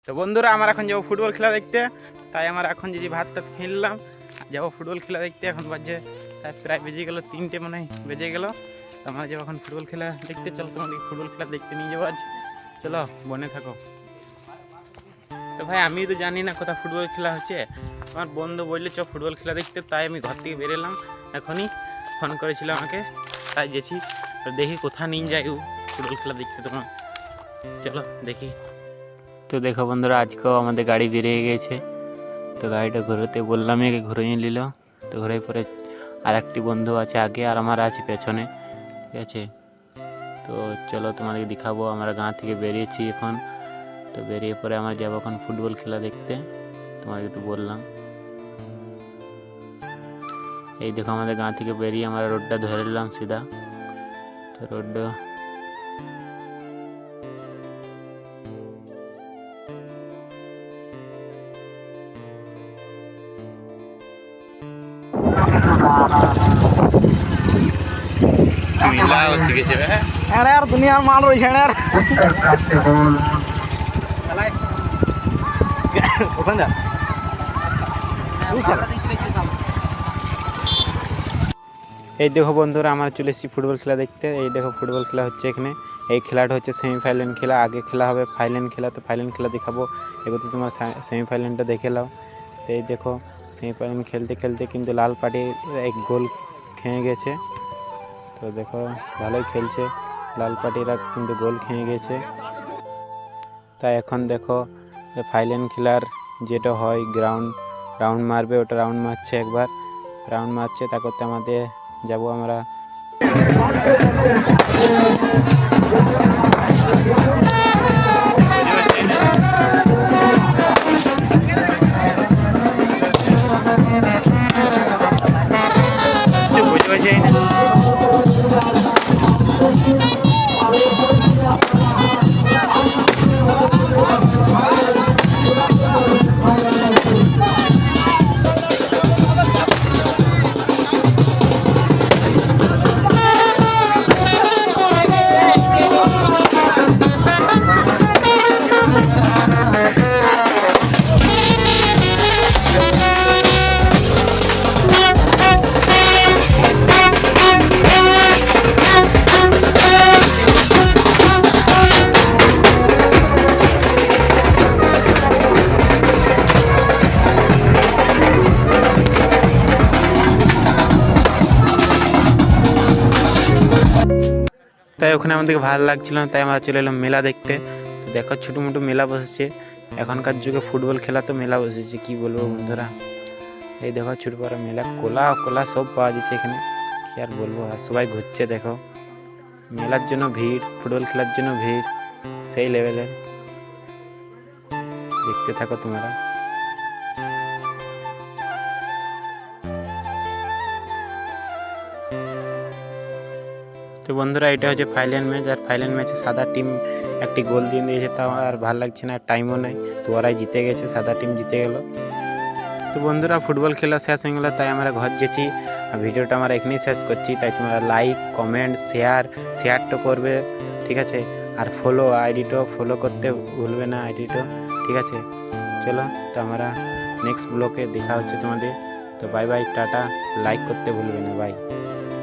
তো বন্ধুরা আমার এখন যাবো ফুটবল খেলা দেখতে, তাই আমার এখন যদি ভাত টাত খেললাম যাবো ফুটবল খেলা দেখতে। এখন বাজে প্রায় বেজে গেল 3টে, মনে হয় বেজে গেল। তো আমরা যাবো এখন ফুটবল খেলা দেখতে। চলো তোমাদের ফুটবল খেলা দেখতে নিয়ে যাবো আজ, চলো বনে থাকো। তো ভাই আমি তো জানি না কোথাও ফুটবল খেলা হচ্ছে, আমার বন্ধু বললে চ ফুটবল খেলা দেখতে, তাই আমি ঘর থেকে বেরোলাম। এখনই ফোন করেছিল আমাকে, তাই গেছি। তো দেখি কোথা নিয়ে যাই ও ফুটবল খেলা দেখতে, তোমার চলো দেখি। তো দেখো বন্ধুরা আজকেও আমাদের গাড়ি বেরিয়ে গেছে। তো গাড়িটা ঘুরোতে বললাম একে ঘুরিয়ে নিল। তো ঘুরে পরে আর একটি বন্ধু আছে আগে আর আমার আছে পেছনে, ঠিক আছে। তো চলো তোমাদেরকে দেখাবো, আমরা গাঁ থেকে বেরিয়েছি এখন। তো বেরিয়ে পরে আমরা যাবো এখন ফুটবল খেলা দেখতে, তোমাদেরকে তো বললাম। এই দেখো আমাদের গাঁ থেকে বেরিয়ে আমরা রোডটা ধরে নিলাম সিধা। তো রোডটা यार दुनिया मान रही है यार पसंद है। এই দেখো বন্ধুরা আমরা চলে এসেছি ফুটবল খেলা দেখতে। এই দেখো ফুটবল খেলা হচ্ছে এখানে। এই খেলাটা হচ্ছে সেমিফাইনাল খেলা, আগে খেলা হবে ফাইনাল খেলা। তো ফাইনাল খেলা দেখাবো, এবার তো তোমার সেমিফাইনালটা দেখে নাও। তো এই দেখো সেমিফাইনাল খেলতে খেলতে কিন্তু লাল পার্টি এক গোল খেয়ে গেছে। তো দেখো ভালোই খেলছে, লাল পার্টিরা কিন্তু গোল খেয়ে গেছে। তাই এখন দেখো ফাইনাল খেলার যেটা হয় রাউন্ড মারবে, ওটা রাউন্ড মারছে, একবার রাউন্ড মারছে। তা করতে আমাদের যাব আমরা। তাই ওখানে আমাদেরকে ভালো লাগছিল না, তাই আমরা চলে এলাম মেলা দেখতে। তো দেখো ছোটো মোটো মেলা বসেছে, এখনকার যুগে ফুটবল খেলা তো মেলা বসেছে, কি বলবো বন্ধুরা। এই দেখো ছোটো বড় মেলা, কোলা কোলা সব পাওয়া যাচ্ছে এখানে, কি আর বলবো। আর সবাই ঘুরছে দেখো, মেলার জন্য ভিড়, ফুটবল খেলার জন্য ভিড় সেই লেভেলে। দেখতে থাকো তোমরা। তো বন্ধুরা এটা হচ্ছে ফাইনাল ম্যাচ, আর ফাইনাল ম্যাচে সাদা টিম একটি গোল দিয়ে দিয়েছে, তাও আর ভালো লাগছে না, টাইমও নেই। তো ওরাই জিতে গেছে, সাদা টিম জিতে গেল। তো বন্ধুরা ফুটবল খেলা শেষ হয়ে গেলো, তাই আমরা ঘর যেছি। আর ভিডিওটা আমরা এখানেই শেষ করছি। তাই তোমরা লাইক কমেন্ট শেয়ারটা করবে, ঠিক আছে। আর আইডিটা ফলো করতে ভুলবে না, আইডিটা, ঠিক আছে। চলো তো আমরা নেক্সট ব্লগে দেখা হচ্ছে তোমাদের। তো বাই বাই, টাটা, লাইক করতে ভুলবে না, বাই।